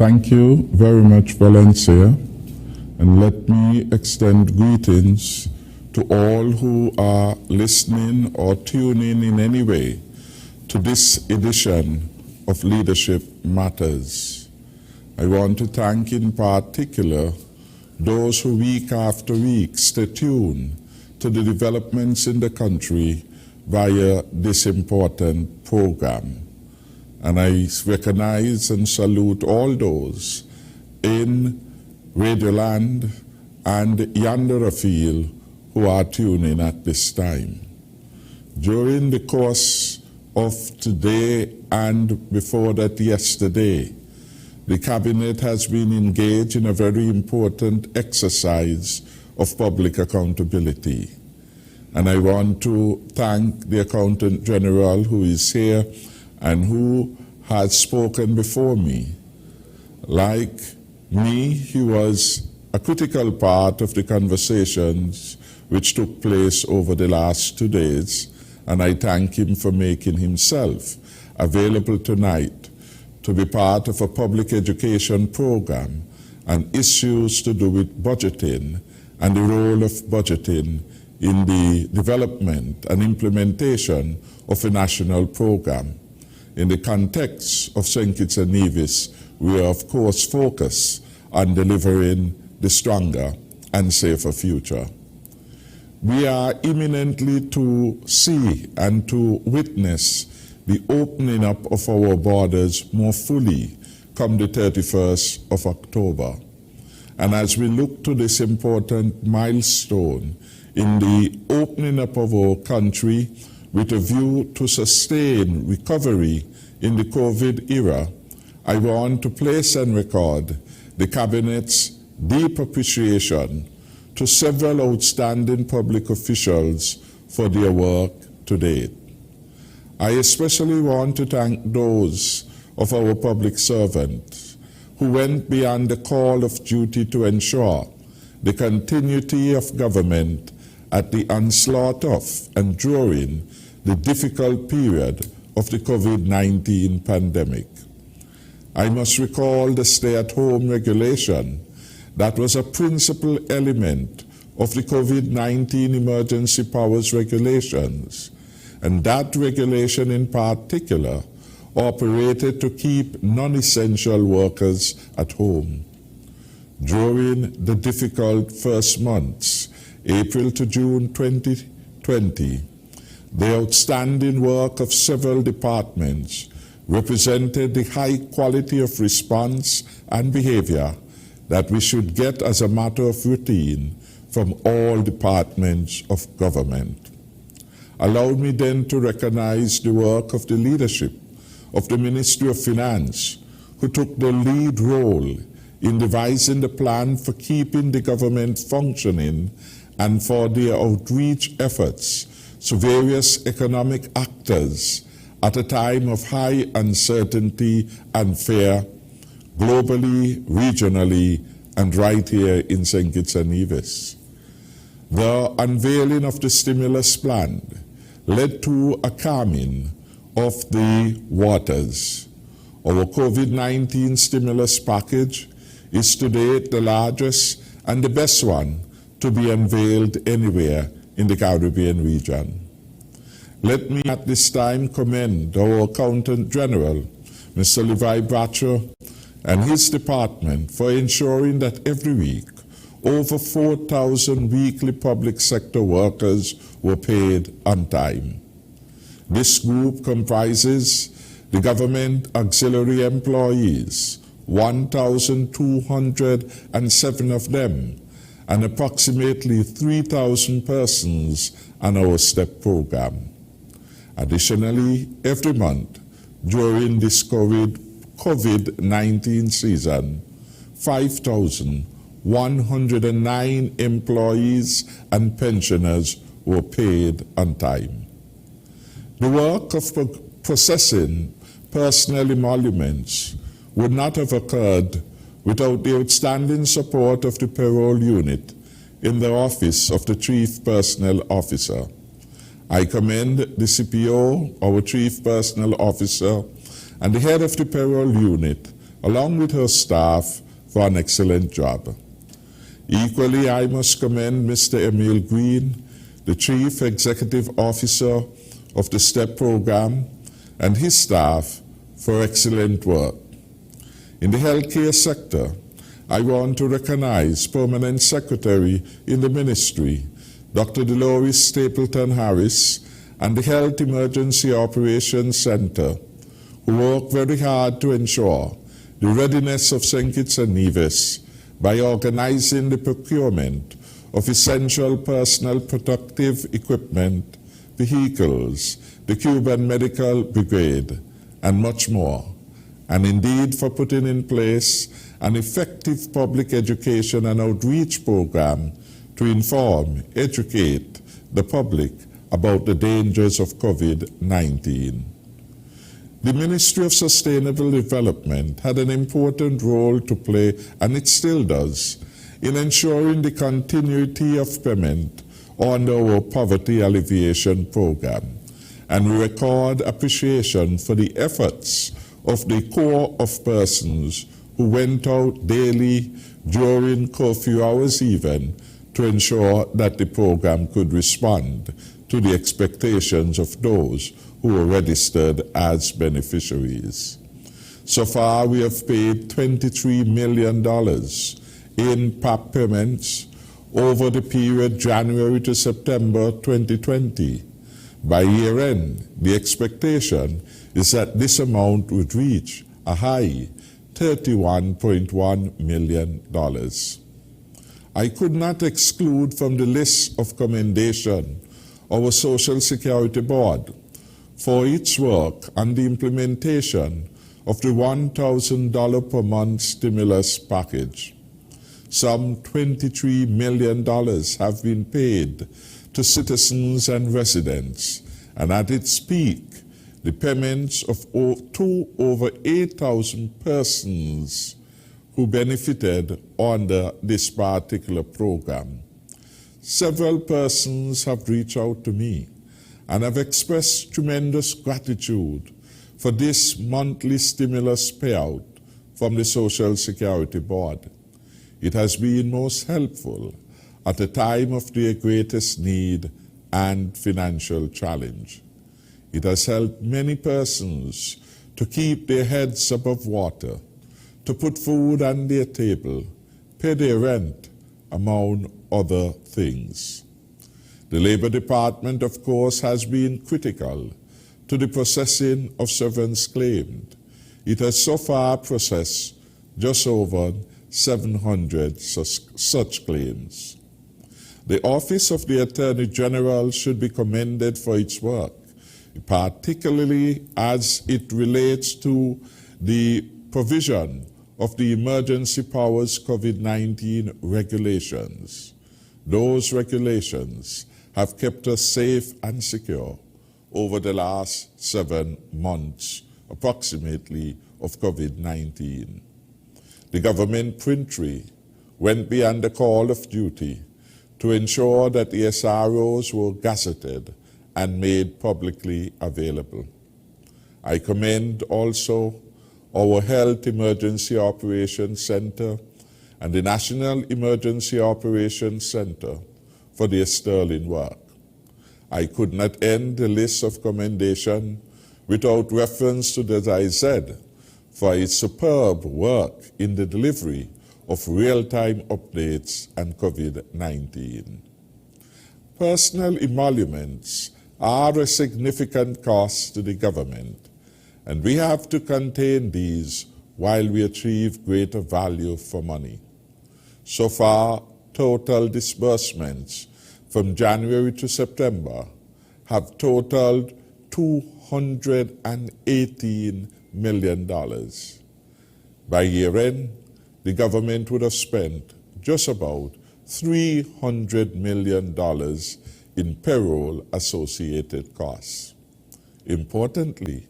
Thank you very much, Valencia, and let me extend greetings to all who are listening or tuning in any way to this edition of Leadership Matters. I want to thank in particular those who week after week stay tuned to the developments in the country via this important program. And I recognize and salute all those in Radioland and yonder afield who are tuning at this time. During the course of today and before that yesterday, the Cabinet has been engaged in a very important exercise of public accountability. And I want to thank the Accountant General who is here and who has spoken before me. Like me, he was a critical part of the conversations which took place over the last 2 days, and I thank him for making himself available tonight to be part of a public education program and issues to do with budgeting and the role of budgeting in the development and implementation of a national program. In the context of St. Kitts and Nevis, we are of course focused on delivering the stronger and safer future. We are imminently to see and to witness the opening up of our borders more fully come the 31st of October. And as we look to this important milestone in the opening up of our country with a view to sustain recovery in the COVID era, I want to place and record the Cabinet's deep appreciation to several outstanding public officials for their work to date. I especially want to thank those of our public servants who went beyond the call of duty to ensure the continuity of government at the onslaught of and during the difficult period of the COVID-19 pandemic. I must recall the stay-at-home regulation that was a principal element of the COVID-19 emergency powers regulations, and that regulation in particular operated to keep non-essential workers at home. During the difficult first months, April to June 2020, the outstanding work of several departments represented the high quality of response and behavior that we should get as a matter of routine from all departments of government. Allow me then to recognize the work of the leadership of the Ministry of Finance, who took the lead role in devising the plan for keeping the government functioning and for their outreach efforts to various economic actors at a time of high uncertainty and fear, globally, regionally, and right here in St. Kitts and Nevis. The unveiling of the stimulus plan led to a calming of the waters. Our COVID-19 stimulus package is to date the largest and the best one to be unveiled anywhere in the Caribbean region. Let me at this time commend our Accountant General, Mr. Levi Bradshaw, and his department for ensuring that every week over 4,000 weekly public sector workers were paid on time. This group comprises the government auxiliary employees, 1,207 of them, and approximately 3,000 persons on our STEP program. Additionally, every month during this COVID-19 season, 5,109 employees and pensioners were paid on time. The work of processing personnel emoluments would not have occurred without the outstanding support of the payroll unit in the office of the Chief Personnel Officer. I commend the CPO, our Chief Personnel Officer, and the head of the payroll unit along with her staff, for an excellent job. Equally, I must commend Mr. Emil Green, the Chief Executive Officer of the STEP program, and his staff for excellent work. In the healthcare sector, I want to recognize Permanent Secretary in the Ministry, Dr. Dolores Stapleton Harris, and the Health Emergency Operations Center, who work very hard to ensure the readiness of St. Kitts and Nevis by organizing the procurement of essential personal protective equipment, vehicles, the Cuban Medical Brigade, and much more, and indeed for putting in place an effective public education and outreach program to inform, educate the public about the dangers of COVID-19. The Ministry of Sustainable Development had an important role to play, and it still does, in ensuring the continuity of payment under our Poverty Alleviation Program. And we record appreciation for the efforts of the core of persons who went out daily during curfew hours even to ensure that the program could respond to the expectations of those who were registered as beneficiaries. So far, we have paid $23 million in PAP payments over the period January to September 2020. By year end, the expectation is that this amount would reach a high $31.1 million. I could not exclude from the list of commendation our Social Security Board for its work on the implementation of the $1,000 per month stimulus package. Some $23 million have been paid to citizens and residents, and at its peak, the payments of to over 8,000 persons who benefited under this particular program. Several persons have reached out to me and have expressed tremendous gratitude for this monthly stimulus payout from the Social Security Board. It has been most helpful at a time of their greatest need and financial challenge. It has helped many persons to keep their heads above water, to put food on their table, pay their rent, among other things. The Labor Department, of course, has been critical to the processing of severance claims. It has so far processed just over 700 such claims. The Office of the Attorney General should be commended for its work, particularly as it relates to the provision of the Emergency Powers COVID-19 regulations. Those regulations have kept us safe and secure over the last 7 months, approximately, of COVID-19. The government printry went beyond the call of duty to ensure that the SROs were gazetted and made publicly available. I commend also our Health Emergency Operations Center and the National Emergency Operations Center for their sterling work. I could not end the list of commendation without reference to the DIZ for its superb work in the delivery of real-time updates on COVID-19. Personal emoluments are a significant cost to the government, and we have to contain these while we achieve greater value for money. So far, total disbursements from January to September have totaled $218 million. By year end, the government would have spent just about $300 million in payroll-associated costs. Importantly,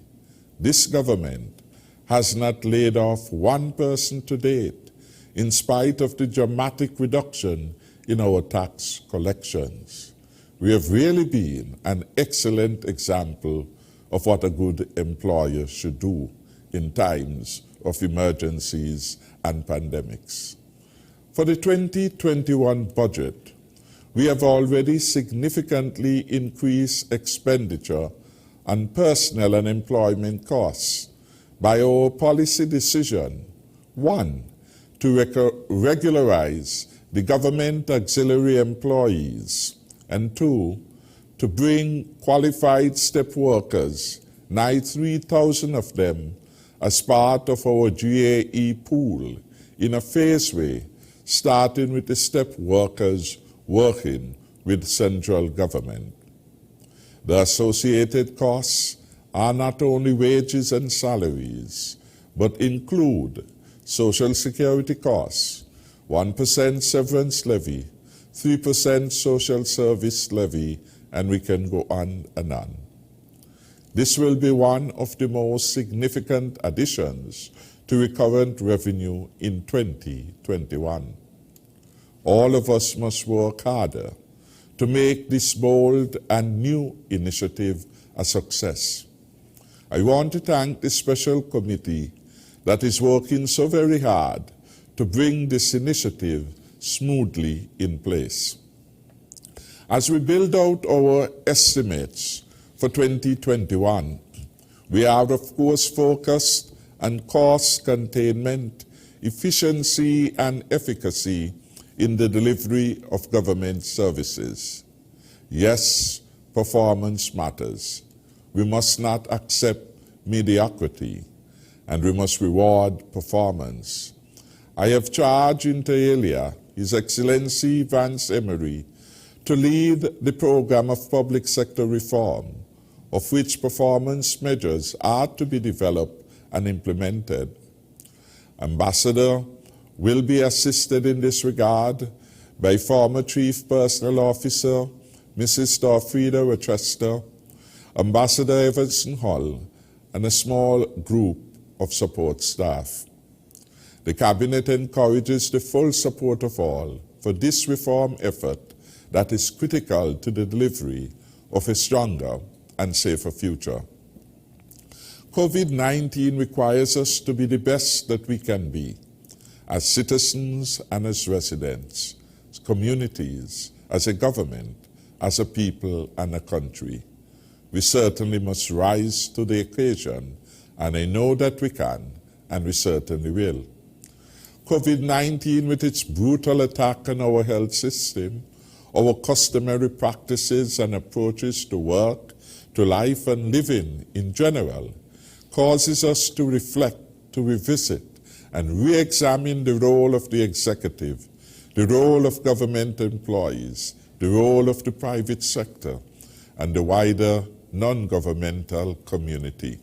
this government has not laid off one person to date, in spite of the dramatic reduction in our tax collections. We have really been an excellent example of what a good employer should do in times of emergencies and pandemics. For the 2021 budget, we have already significantly increased expenditure on personnel and employment costs by our policy decision, 1, to regularize the government auxiliary employees, and 2, to bring qualified step workers, nigh 3,000 of them, as part of our GAE pool in a phased way, starting with the step workers working with central government. The associated costs are not only wages and salaries, but include Social Security costs, 1% severance levy, 3% social service levy, and we can go on and on. This will be one of the most significant additions to recurrent revenue in 2021. All of us must work harder to make this bold and new initiative a success. I want to thank the special committee that is working so very hard to bring this initiative smoothly in place. As we build out our estimates for 2021, we are of course focused on cost containment, efficiency, and efficacy in the delivery of government services. Yes, performance matters. We must not accept mediocrity, and we must reward performance. I have charged inter alia His Excellency Vance Emery to lead the program of public sector reform, of which performance measures are to be developed and implemented. Ambassador will be assisted in this regard by former Chief Personnel Officer Mrs. Torfrida Rochester, Ambassador Everson Hull, and a small group of support staff. The Cabinet encourages the full support of all for this reform effort that is critical to the delivery of a stronger and safer future. COVID-19 requires us to be the best that we can be, as citizens and as residents, as communities, as a government, as a people and a country. We certainly must rise to the occasion, and I know that we can, and we certainly will. COVID-19, with its brutal attack on our health system, our customary practices and approaches to work, to life and living in general, causes us to reflect, to revisit, and re-examine the role of the executive, the role of government employees, the role of the private sector, and the wider non-governmental community.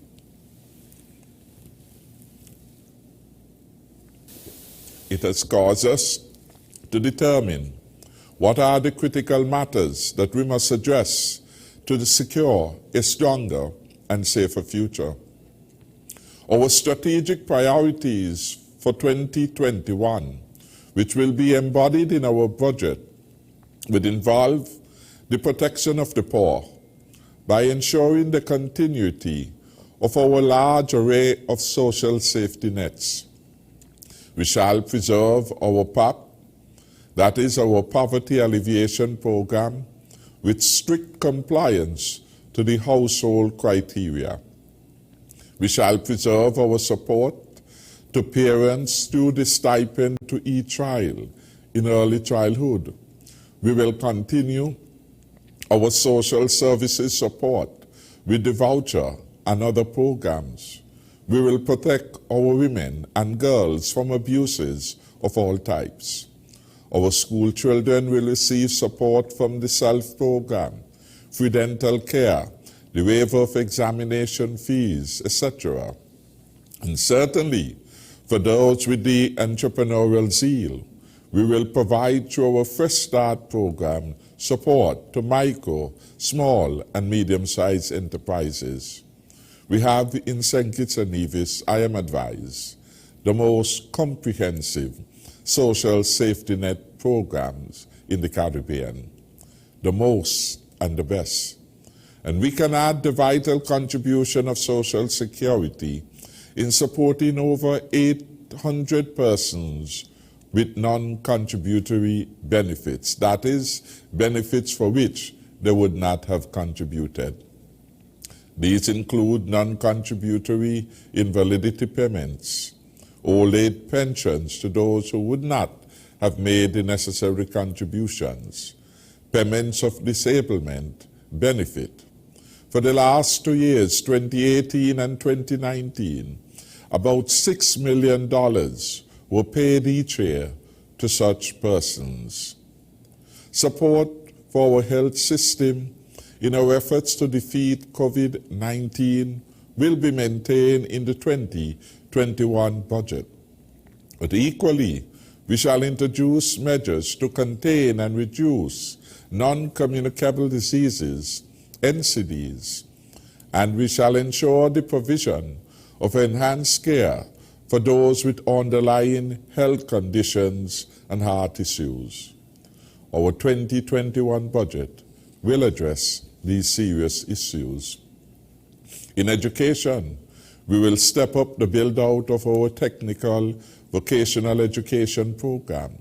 It has caused us to determine what are the critical matters that we must address to secure a stronger and safer future. Our strategic priorities for 2021, which will be embodied in our budget, would involve the protection of the poor by ensuring the continuity of our large array of social safety nets. We shall preserve our PAP, that is our Poverty Alleviation Program, with strict compliance to the household criteria. We shall preserve our support to parents through the stipend to e-child in early childhood. We will continue our social services support with the voucher and other programs. We will protect our women and girls from abuses of all types. Our school children will receive support from the SELF program, free dental care, the waiver of examination fees, etc. And certainly, for those with the entrepreneurial zeal, we will provide through our Fresh Start program support to micro, small, and medium-sized enterprises. We have in St. Kitts and Nevis, I am advised, the most comprehensive social safety net programs in the Caribbean, the most and the best. And we can add the vital contribution of Social Security in supporting over 800 persons with non-contributory benefits, that is, benefits for which they would not have contributed. These include non-contributory invalidity payments, old age pensions to those who would not have made the necessary contributions, payments of disablement benefit. For the last 2 years, 2018 and 2019, about $6 million were paid each year to such persons. Support for our health system in our efforts to defeat COVID-19 will be maintained in the 2021 budget. But equally, we shall introduce measures to contain and reduce non-communicable diseases, NCDs, and we shall ensure the provision of enhanced care for those with underlying health conditions and heart issues. Our 2021 budget will address these serious issues. In education, we will step up the build-out of our technical vocational education program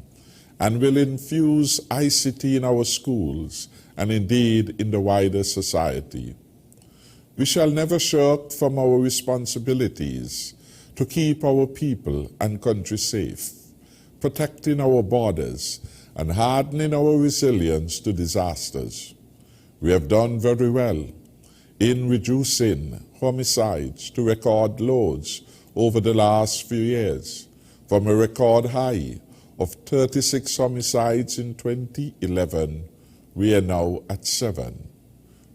and will infuse ICT in our schools and indeed in the wider society. We shall never shirk from our responsibilities to keep our people and country safe, protecting our borders and hardening our resilience to disasters. We have done very well in reducing homicides to record lows over the last few years. From a record high of 36 homicides in 2011, we are now at 7.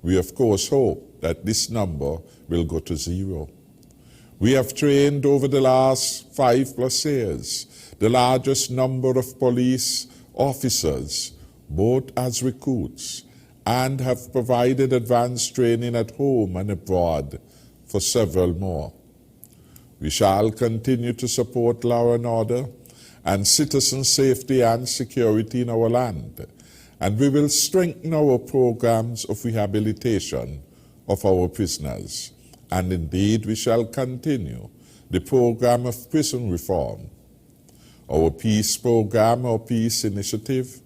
We of course hope that this number will go to 0. We have trained over the last 5+ years the largest number of police officers, both as recruits, and have provided advanced training at home and abroad for several more. We shall continue to support law and order and citizen safety and security in our land, and we will strengthen our programs of rehabilitation of our prisoners. And indeed, we shall continue the program of prison reform. Our peace program, or peace initiative,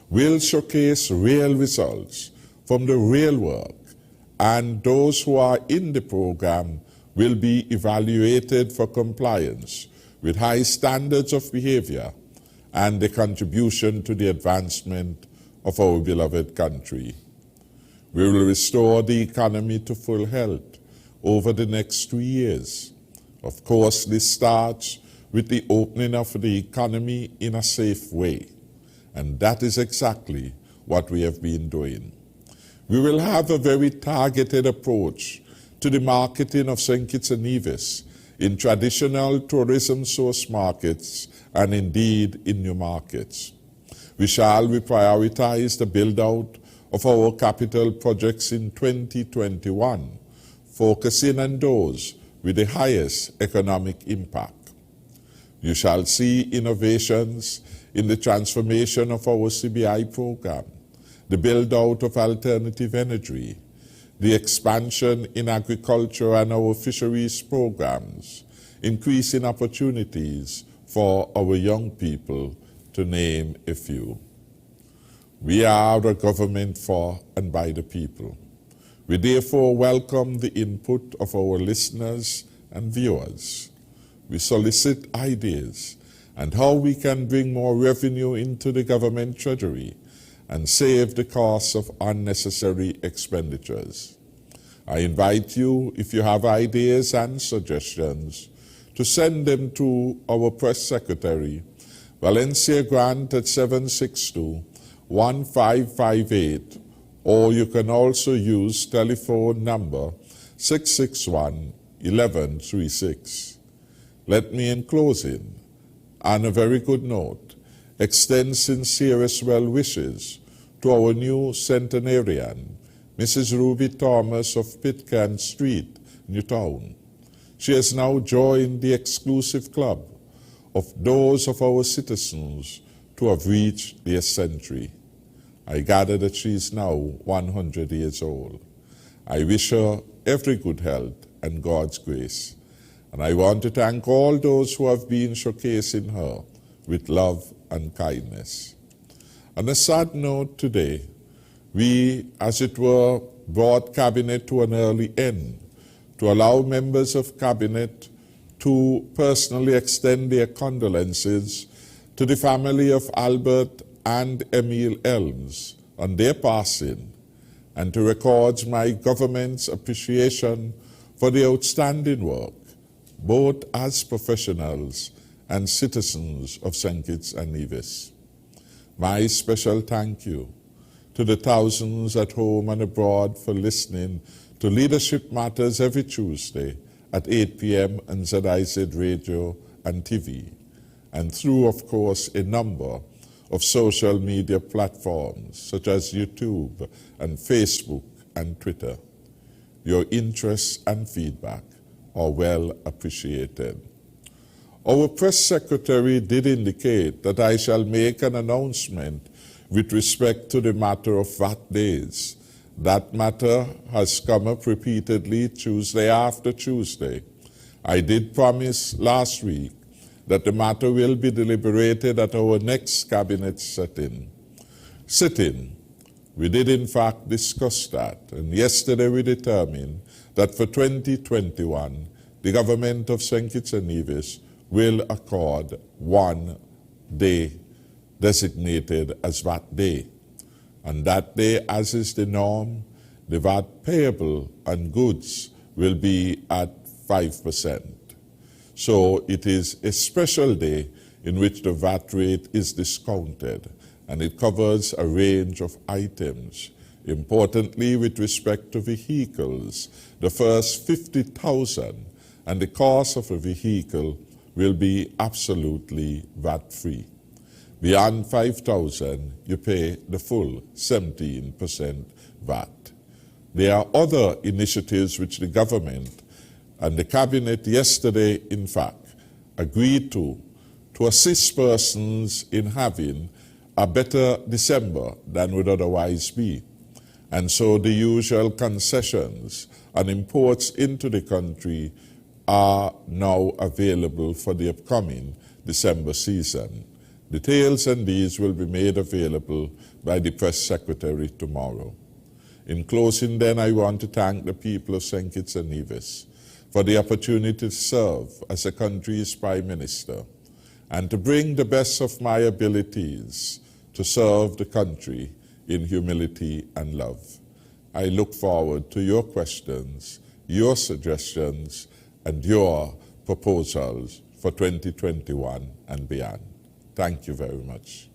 will showcase real results from the real work, and those who are in the program will be evaluated for compliance with high standards of behavior and the contribution to the advancement of our beloved country. We will restore the economy to full health over the next 3 years. Of course, this starts with the opening of the economy in a safe way, and that is exactly what we have been doing. We will have a very targeted approach to the marketing of St. Kitts and Nevis in traditional tourism source markets and indeed in new markets. We shall prioritize the build-out of our capital projects in 2021, focusing on those with the highest economic impact. You shall see innovations in the transformation of our CBI program, the build-out of alternative energy, the expansion in agriculture and our fisheries programs, increasing opportunities for our young people, to name a few. We are a government for and by the people. We therefore welcome the input of our listeners and viewers. We solicit ideas on how we can bring more revenue into the government treasury and save the costs of unnecessary expenditures. I invite you, if you have ideas and suggestions, to send them to our press secretary, Valencia Grant at 762-1558, or you can also use telephone number 661-1136. Let me, in closing, on a very good note, extend sincerest well wishes to our new centenarian, Mrs. Ruby Thomas of Pitcairn Street, Newtown. She has now joined the exclusive club of those of our citizens to have reached their century. I gather that she is now 100 years old. I wish her every good health and God's grace. And I want to thank all those who have been showcasing her with love and kindness. On a sad note today, we, as it were, brought Cabinet to an early end to allow members of Cabinet to personally extend their condolences to the family of Albert and Emil Elms on their passing, and to record my government's appreciation for the outstanding work, both as professionals and citizens of St. Kitts and Nevis. My special thank you to the thousands at home and abroad for listening to Leadership Matters every Tuesday at 8 p.m. on ZIZ Radio and TV, and through, of course, a number of social media platforms such as YouTube and Facebook and Twitter. Your interest and feedback are well appreciated. Our press secretary did indicate that I shall make an announcement with respect to the matter of VAT days. That matter has come up repeatedly Tuesday after Tuesday. I did promise last week that the matter will be deliberated at our next cabinet sitting. We did in fact discuss that, and yesterday we determined that for 2021, the government of St. Kitts and Nevis will accord 1 day designated as VAT day. On that day, as is the norm, the VAT payable on goods will be at 5%. So it is a special day in which the VAT rate is discounted, and it covers a range of items. Importantly, with respect to vehicles, the first 50,000 and the cost of a vehicle will be absolutely VAT-free. Beyond 5,000, you pay the full 17% VAT. There are other initiatives which the government and the cabinet yesterday, in fact, agreed to assist persons in having a better December than would otherwise be. And so the usual concessions on imports into the country are now available for the upcoming December season. Details on these will be made available by the press secretary tomorrow. In closing then, I want to thank the people of St. Kitts and Nevis for the opportunity to serve as the country's Prime Minister and to bring the best of my abilities to serve the country in humility and love. I look forward to your questions, your suggestions, and your proposals for 2021 and beyond. Thank you very much.